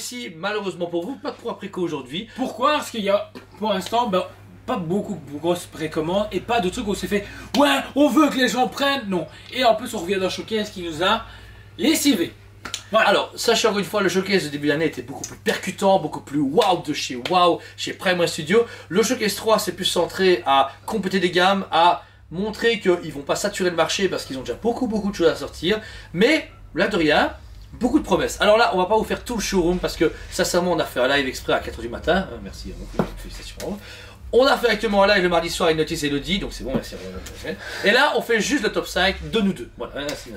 ici, malheureusement pour vous, pas de Pro Préco aujourd'hui. Pourquoi? Parce qu'il y a pour l'instant pas beaucoup de grosses précommandes et pas de trucs où on s'est fait ouais, on veut que les gens prennent. Non. Et en plus, on revient d'un showcase qui nous a lessivé. Voilà. Alors, sachez encore une fois, le showcase de début d'année était beaucoup plus percutant, beaucoup plus wow de chez Wow, chez Prime Studio. Le showcase 3 c'est plus centré à compléter des gammes, à montrer qu'ils vont pas saturer le marché parce qu'ils ont déjà beaucoup de choses à sortir. Mais là de rien, beaucoup de promesses. Alors là, on va pas vous faire tout le showroom parce que sincèrement, on a fait un live exprès à 4 h du matin. Merci, félicitations. On a fait actuellement un live le mardi soir avec Notice et Elodie, donc c'est bon, merci. Et là, on fait juste le top 5 de nous deux. Voilà, merci.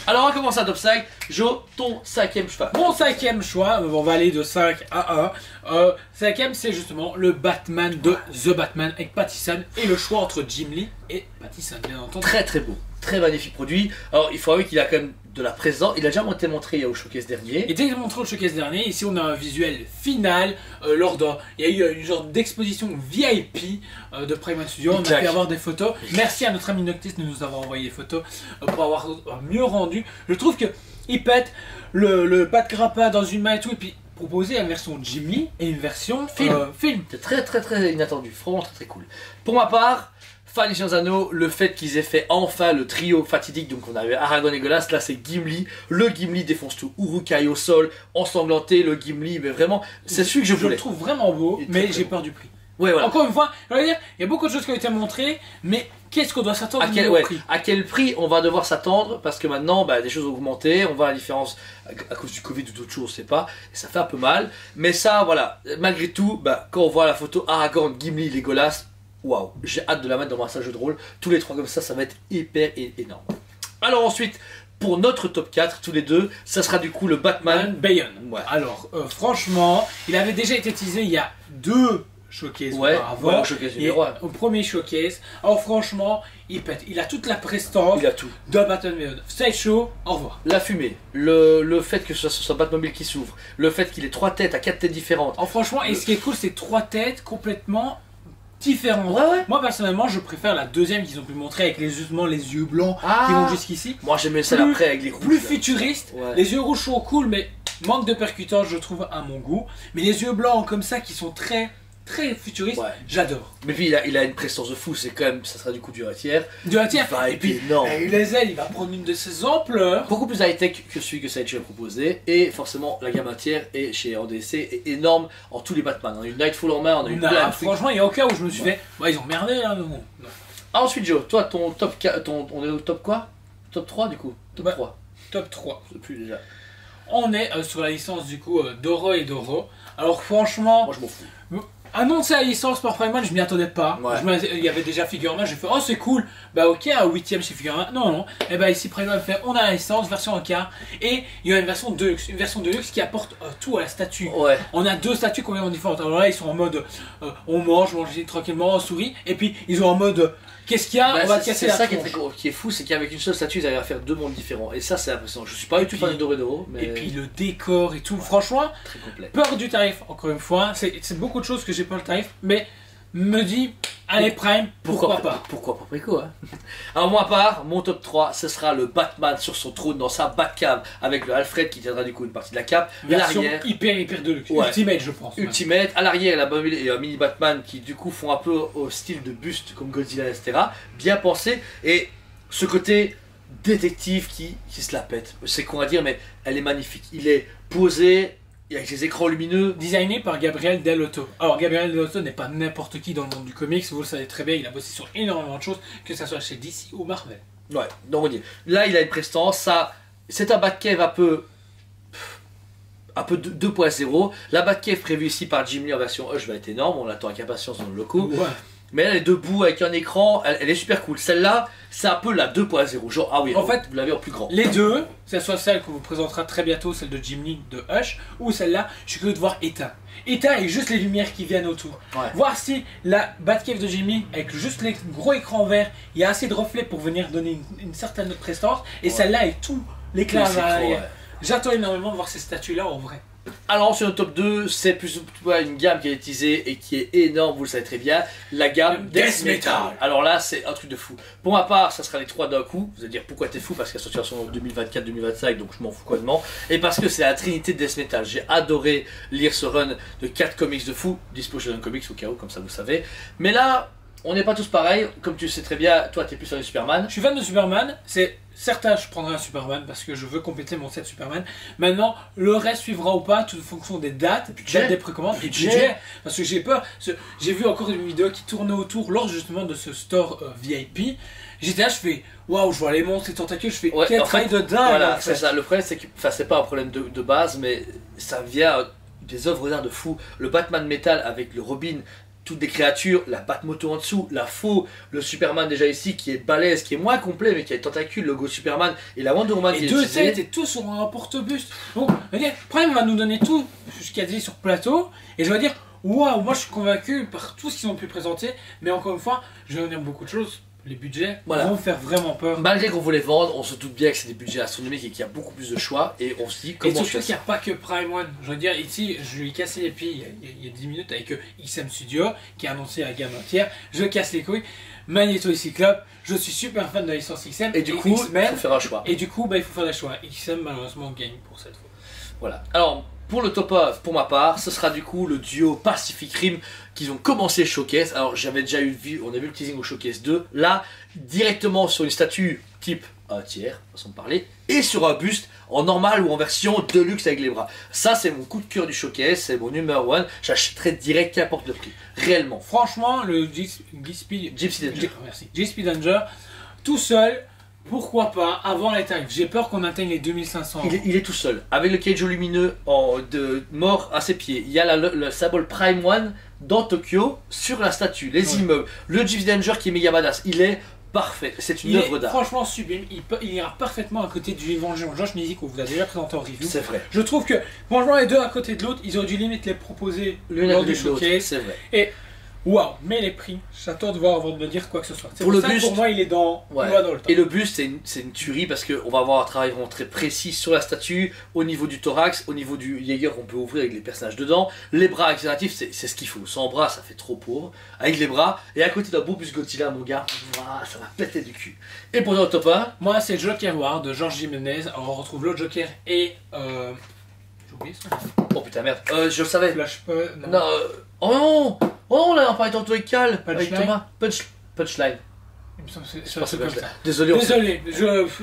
Alors on va commencer à top 5. Jo, ton 5e choix. Mon 5e choix, on va aller de 5 à 1. 5e, c'est justement le Batman de The Batman avec Pattinson et le choix entre Jim Lee et Pattinson, bien entendu. Très beau, très magnifique produit. Alors il faut avouer qu'il a quand même de la présence. Il a déjà été montré au showcase dernier. Il était montré au showcase dernier. Ici on a un visuel final. Il y a eu une genre d'exposition VIP de Prime Studio. On a pu avoir des photos. Merci à notre ami Noctis de nous avoir envoyé des photos pour avoir mieux rendu. Je trouve que il pète le pas de grappin dans une main et tout. Et puis proposer une version Jimmy et une version film. C'est très inattendu. Vraiment très cool. Pour ma part, Fanny Anneaux, le fait qu'ils aient fait enfin le trio fatidique, donc on avait Aragorn et Legolas, là c'est Gimli, le Gimli défonce tout, Uruk-hai au sol, ensanglanté, le Gimli, mais vraiment, c'est celui que je voulais. Je le trouve vraiment beau, mais j'ai peur du prix. Ouais, voilà. Encore une fois, je veux dire, il y a beaucoup de choses qui ont été montrées, mais qu'est-ce qu'on doit s'attendre à quel prix on va devoir s'attendre, parce que maintenant, des choses ont augmenté, on voit la différence à cause du Covid ou d'autres choses, on sait pas, et ça fait un peu mal, mais ça, voilà, malgré tout, quand on voit la photo Aragorn, Gimli, Legolas, waouh, j'ai hâte de la mettre dans ma salle jeu de rôle. Tous les trois comme ça va être hyper énorme. Alors ensuite, pour notre top 4, tous les deux, ça sera du coup le Batman Beyond. Ouais. Alors, franchement, il avait déjà été teasé il y a 2 showcases auparavant. Au premier showcase. Alors franchement, il pète. Il a toute la prestance de Batman Beyond. Side show, au revoir. La fumée, le fait que ce soit Batmobile qui s'ouvre, le fait qu'il ait 3 têtes à 4 têtes différentes. Alors franchement, et ce qui est cool, c'est 3 têtes complètement différentes. Moi personnellement, je préfère la deuxième qu'ils ont pu montrer avec les yeux blancs qui vont jusqu'ici. Moi j'aimais celle après avec les rouges. Plus futuriste. Les yeux rouges sont cool, mais manque de percutants, je trouve, à mon goût. Mais les yeux blancs comme ça qui sont très futuriste, j'adore. Mais puis il a une prestance de fou, c'est quand même, ça sera du coup du ratière. Et puis les ailes, il va prendre une de ses ampleurs. Beaucoup plus high-tech que celui que Sideshow a proposé. Et forcément, la gamme entière est chez RDC est énorme en tous les Batman. On a eu Nightfall en main, on a eu plein de franchement, il y a aucun où je me suis fait, ils ont merdé là. Non. Ensuite, Joe, toi, ton top 4, on est au top quoi? Top 3 du coup? Top 3. Top 3. Je sais plus déjà. On est sur la licence du coup Doro et Doro. Alors franchement, moi je m'en fous. Annoncer la licence par Prime, je m'y attendais pas. Il y avait déjà Figurama, j'ai fait oh c'est cool. Ok, un 8ème chez Figurama. Non. Et ici Prime fait on a la licence, version en quart. Et il y a une version Deluxe. Une version Deluxe qui apporte tout à la statue. On a 2 statues complètement différentes. Alors là, ils sont en mode on mange tranquillement, on sourit. Et puis ils ont en mode qu'est-ce qu'il y a, on va casser la tronche. C'est ça qui est fou, c'est qu'avec une seule statue, ils arrivent à faire 2 mondes différents. Et ça, c'est impressionnant. Je suis pas du tout fan de Doro, mais. Et puis le décor et tout. Franchement, très complet. Peur du tarif, encore une fois. C'est beaucoup de choses que j'ai peur le tarif. Mais me dis, allez Prime, pourquoi pas? Pourquoi pas Préco, hein. Alors moi à part, mon top 3, ce sera le Batman sur son trône dans sa Batcave avec le Alfred qui tiendra du coup une partie de la cape. Version hyper de luxe. Ultimate je pense. Ultimate. À l'arrière, la Batmobile et un mini Batman qui du coup font un peu au style de buste comme Godzilla, etc. Bien pensé. Et ce côté détective qui se la pète. C'est con à dire, mais elle est magnifique. Il est posé. Avec ses écrans lumineux. Designé par Gabriel Dell'Otto. Alors Gabriel Dell'Otto n'est pas n'importe qui dans le monde du comics, vous le savez très bien, il a bossé sur énormément de choses, que ce soit chez DC ou Marvel. Ouais, donc on dit. Là il a une prestance, c'est un Batcave un peu 2.0. La Batcave prévue ici par Jim Lee en version Hush va être énorme, on l'attend avec impatience dans le locaux. Mais elle est debout avec un écran, elle est super cool. Celle-là, c'est un peu la 2.0. Genre, en fait, vous l'avez en plus grand. Les deux, que ce soit celle qu'on vous présentera très bientôt, celle de Jim Lee de Hush, ou celle-là, je suis curieux de voir éteint. Éteint avec juste les lumières qui viennent autour. Voir si la Batcave de Jim Lee, avec juste les gros écrans verts, il y a assez de reflets pour venir donner une certaine prestance. Et celle-là avec tout l'éclairage à l'arrière. J'attends énormément de voir ces statues-là en vrai. Alors sur le top 2, c'est plus une gamme qui est utilisée et qui est énorme, vous le savez très bien, la gamme Death Metal. Alors là, c'est un truc de fou. Pour ma part, ça sera les 3 d'un coup. Vous allez dire pourquoi t'es fou, parce qu'elle sortira en 2024-2025, donc je m'en fous complètement. Et parce que c'est la trinité de Death Metal. J'ai adoré lire ce run de 4 comics de fou, dispo chez un comics au cas où, comme ça vous savez. Mais là, on n'est pas tous pareils, comme tu sais très bien, toi t'es plus sur les Superman. Je suis fan de Superman, c'est certain je prendrai un Superman parce que je veux compléter mon set Superman. Maintenant, le reste suivra ou pas, tout en fonction des dates, budget, des précommandes, et budget. Parce que j'ai peur, j'ai vu encore une vidéo qui tournait autour lors justement de ce store VIP. J'étais là, je fais waouh, je vois les monstres, les tentacules, je fais quel travail de dingue. Voilà, c'est ça. Le problème, c'est que, enfin, c'est pas un problème de base, mais ça vient des œuvres d'art de fou. Le Batman Metal avec le Robin. Toutes des créatures, la Batmoto en dessous, la faux, le Superman déjà ici qui est balèze, qui est moins complet mais qui a les tentacules, le logo Superman et la Wonder Woman qui est deux têtes et tout sur un porte-buste. Donc, Prime va nous donner tout ce qu'il y a dit sur plateau et je vais dire waouh, moi je suis convaincu par tout ce qu'ils ont pu présenter, mais encore une fois, je vais dire beaucoup de choses. Les budgets vont faire vraiment peur. Malgré qu'on voulait vendre, on se doute bien que c'est des budgets astronomiques et qu'il y a beaucoup plus de choix. Et on se dit comment. Et surtout qu'il n'y a pas que Prime One. Je veux dire, ici, je lui ai cassé les pieds il y a 10 minutes avec XM Studio qui a annoncé la gamme entière. Je casse les couilles. Magneto et Cyclope. Je suis super fan de la licence XM. Et du coup, il faut faire un choix. Et du coup, il faut faire des choix. XM, malheureusement, gagne pour cette fois. Voilà. Alors. Pour le top 1, pour ma part, ce sera du coup le duo Pacific Rim qu'ils ont commencé le showcase. Alors j'avais déjà on a vu le teasing au showcase 2. Là, directement sur une statue type un tiers, façon de parler, et sur un buste en normal ou en version deluxe avec les bras. Ça c'est mon coup de cœur du showcase, c'est mon numéro 1. J'achèterai direct qu'importe le prix. Réellement. Franchement, le Gypsy Danger. Merci. Gypsy Danger, tout seul. Pourquoi pas avant les tarifs? J'ai peur qu'on atteigne les 2500 €. Il est tout seul, avec le Keijo lumineux de mort à ses pieds. Il y a le symbole Prime One dans Tokyo sur la statue, les immeubles. Le Gypsy Danger qui est méga badass. Il est parfait, c'est une œuvre d'art. Franchement sublime, il ira parfaitement à côté du Évangile Josh Mizzy qu'on vous a déjà présenté en review. C'est vrai. Je trouve que, franchement, les deux à côté de l'autre, ils auraient dû limite les proposer lors du showcase. C'est vrai. Et waouh, mais les prix, j'attends de voir avant de me dire quoi que ce soit. Pour le buste, pour moi, il est dans le top. Et le buste, c'est une tuerie parce qu'on va avoir un travail vraiment très précis sur la statue, au niveau du thorax, au niveau du Jaeger qu'on peut ouvrir avec les personnages dedans. Les bras alternatifs, c'est ce qu'il faut. Sans bras, ça fait trop pauvre. Avec les bras, et à côté d'un beau buste Godzilla, mon gars, ça va péter du cul. Et pour le top 1, moi, c'est Joker War de George Jimenez. Alors, on retrouve l'autre Joker et. J'ai oublié son nom. Oh putain, merde. Je le savais. Non. Oh non. Oh, là, on parlait tantôt avec Cal, avec Punchline. Thomas. Punchline. Il me semble que c'est comme ça. Désolé,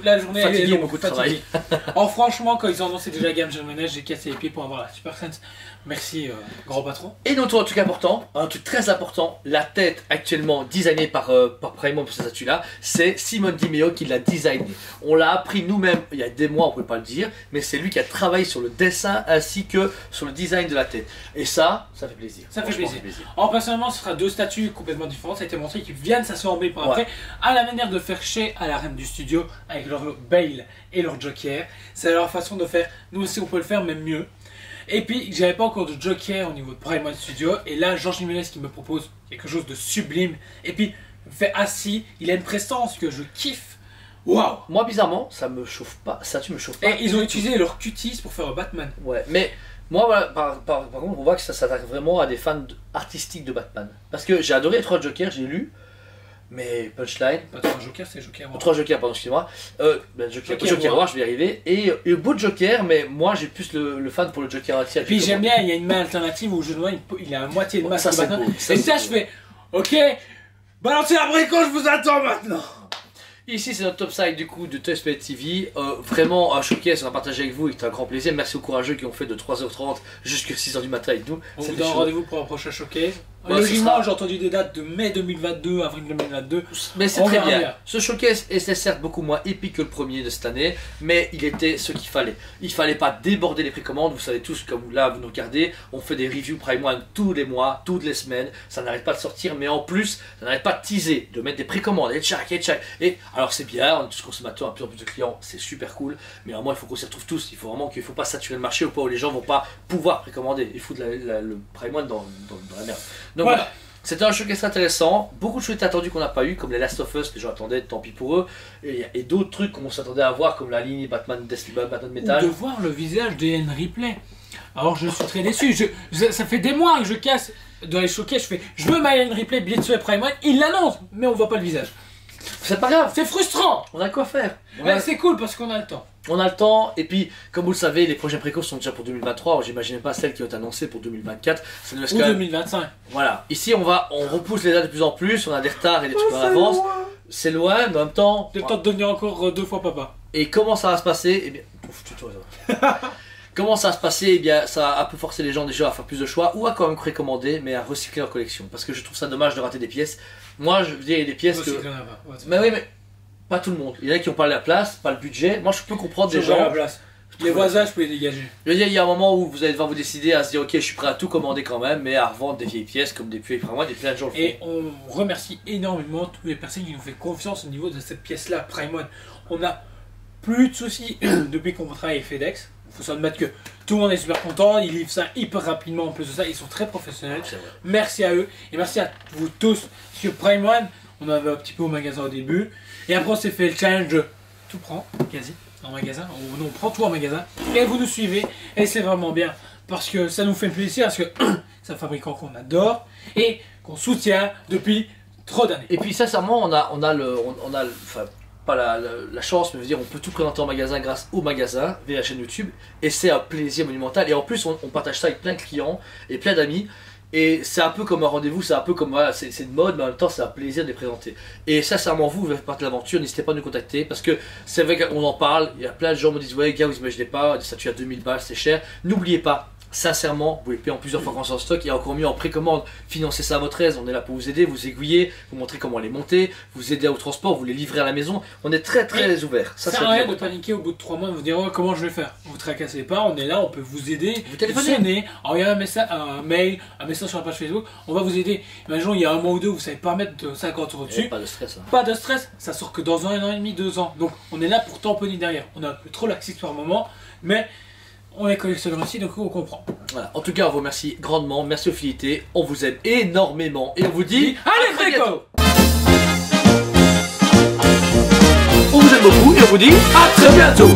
la journée fatigué, est longue, beaucoup de travail. Alors franchement, quand ils ont annoncé déjà la gamme japonaise, j'ai cassé les pieds pour avoir la Super Sense. Merci, grand patron. Et notre truc important, un truc très important, la tête actuellement designée par Prime pour cette statue-là, c'est Simone Di Meo qui l'a designé. On l'a appris nous-mêmes il y a des mois, on ne pouvait pas le dire, mais c'est lui qui a travaillé sur le dessin ainsi que sur le design de la tête. Et ça fait plaisir. Ça fait plaisir. Alors personnellement, ce sera deux statues complètement différentes. Ça a été montré qu'ils viennent s'assembler pour après, à la manière de faire chez à la reine du studio avec leur Bale et leur Joker. C'est leur façon de faire. Nous aussi, on peut le faire, même mieux. Et puis, j'avais pas encore de Joker au niveau de Prime One Studio. Et là, Georges Jimenez qui me propose quelque chose de sublime. Et puis, fait assis, il a une prestance que je kiffe. Waouh! Moi, bizarrement, ça me chauffe pas. Ça, tu me chauffes pas. Et ils ont utilisé leur cuties pour faire un Batman. Ouais, mais moi, voilà, par contre, on voit que ça s'attaque vraiment à des fans artistiques de Batman. Parce que j'ai adoré les 3 Jokers, j'ai lu. Mais Punchline. Pas 3 Jokers, c'est Joker War. 3 Jokers, pardon, excusez-moi. Joker War, je vais y arriver. Et le beau Joker, mais moi j'ai plus le fan pour le Joker entier. Puis j'aime bien, il y a une main alternative où je vois, il a à moitié de masque. Ça, c'est beau. Et ça, je fais, ok, balancez l'abricot, je vous attends maintenant. Ici, c'est notre top side du coup de Toy Spirit TV. Vraiment un showcase, on a partagé avec vous et c'est un grand plaisir. Merci aux courageux qui ont fait de 3h30 jusqu'à 6h du matin avec nous. On vous donne rendez-vous pour un prochain showcase. Logiquement, j'ai entendu des dates de mai 2022, avril 2022. Mais c'est très bien. Ce showcase était certes beaucoup moins épique que le premier de cette année, mais il était ce qu'il fallait. Il fallait pas déborder les précommandes. Vous savez tous, comme là vous nous regardez, on fait des reviews Prime One tous les mois, toutes les semaines. Ça n'arrête pas de sortir, mais en plus, ça n'arrête pas de teaser, de mettre des précommandes. Et alors c'est bien, on est tous consommateurs, un plus en plus de clients, c'est super cool. Mais à un moment, il faut qu'on s'y retrouve tous. Il faut vraiment qu'il ne faut pas saturer le marché au point où les gens vont pas pouvoir précommander. Il faut le Prime One dans la merde. Donc voilà. C'était un showcase intéressant, beaucoup de choses étaient attendues qu'on n'a pas eu, comme les Last of Us, les gens attendaient, tant pis pour eux, et d'autres trucs qu'on s'attendait à voir, comme la ligne Batman Metal. Ou de voir le visage d'Ian Ripley. Alors je suis très déçu. Ça fait des mois que je casse dans les showcases. Je fais, je veux My Line Replay Blitz Prime One. Il l'annonce, mais on voit pas le visage. C'est pas grave, C'est frustrant. on a quoi faire. Ouais, c'est cool parce qu'on a le temps. On a le temps, et puis, comme vous le savez, les prochaines précos sont déjà pour 2023. J'imagine pas celles qui ont été annoncées pour 2024. Ça nous laisse Ou quand même... 2025. Voilà. Ici, on repousse les dates de plus en plus. On a des retards et des trucs en avance. C'est loin, mais en même temps. C'est le temps de devenir encore 2 fois papa. Et comment ça va se passer? Eh bien, comment ça va se passer? Eh bien, ça va un peu forcer les gens déjà à faire plus de choix ou à quand même précommander, mais à recycler leur collection. Parce que je trouve ça dommage de rater des pièces. Moi, je veux dire, il y a des pièces que. Mais oui, mais pas tout le monde. Il y en a qui n'ont pas la place, pas le budget. Moi, je peux comprendre des gens. La place. Les voisins, je peux les dégager. Je veux dire, il y a un moment où vous allez devoir vous décider à se dire, ok, je suis prêt à tout commander quand même, mais à revendre des vieilles pièces comme des vieilles Prime One, et plein de gens le font. Et on remercie énormément toutes les personnes qui nous font confiance au niveau de cette pièce-là, Prime One. On a plus de soucis depuis qu'on travaille avec FedEx. Il faut s'admettre que tout le monde est super content, ils livrent ça hyper rapidement en plus de ça, ils sont très professionnels. Merci à eux et merci à vous tous. Sur Prime One, on avait un petit peu au magasin au début, et après on s'est fait le challenge de tout prendre, quasi, en magasin. On prend tout en magasin, et vous nous suivez, et c'est vraiment bien, parce que ça nous fait plaisir, parce que c'est un fabricant qu'on adore, et qu'on soutient depuis trop d'années. Et puis sincèrement, on a enfin, pas la chance, mais je veux dire, on peut tout présenter en magasin grâce au magasin, via la chaîne YouTube, et c'est un plaisir monumental. Et en plus, on partage ça avec plein de clients et plein d'amis, et c'est un peu comme un rendez-vous, c'est un peu comme, voilà, c'est une mode, mais en même temps, c'est un plaisir de les présenter. Et sincèrement, vous faites partie de l'aventure, n'hésitez pas à nous contacter, parce que c'est vrai qu'on en parle, il y a plein de gens qui me disent, ouais, gars, vous imaginez pas, ça tue à 2000 balles, c'est cher. N'oubliez pas, sincèrement, vous pouvez payer en plusieurs fois quand c'est en stock, et encore mieux en précommande. Financez ça à votre aise, on est là pour vous aider, vous aiguiller, vous montrer comment les monter, vous aider au transport, vous les livrer à la maison. On est très ouverts. Ça sert à rien de paniquer au bout de 3 mois, de vous dire, oh, comment je vais faire. Vous tracassez pas, on est là, on peut vous aider. Vous téléphonez, envoyez un message, un mail, un message sur la page Facebook, on va vous aider. Imaginons, il y a un mois ou deux, vous savez pas mettre 50 € dessus. Pas de stress. Hein. Pas de stress, ça sort que dans 1 an et demi, 2 ans. Donc on est là pour tamponner derrière. On est un peu trop laxiste par moment, mais on est collectionneur aussi, donc on comprend. Voilà. En tout cas, on vous remercie grandement, merci aux fidélités, on vous aime énormément et on vous dit allez, très bientôt. On vous aime beaucoup et on vous dit à très bientôt.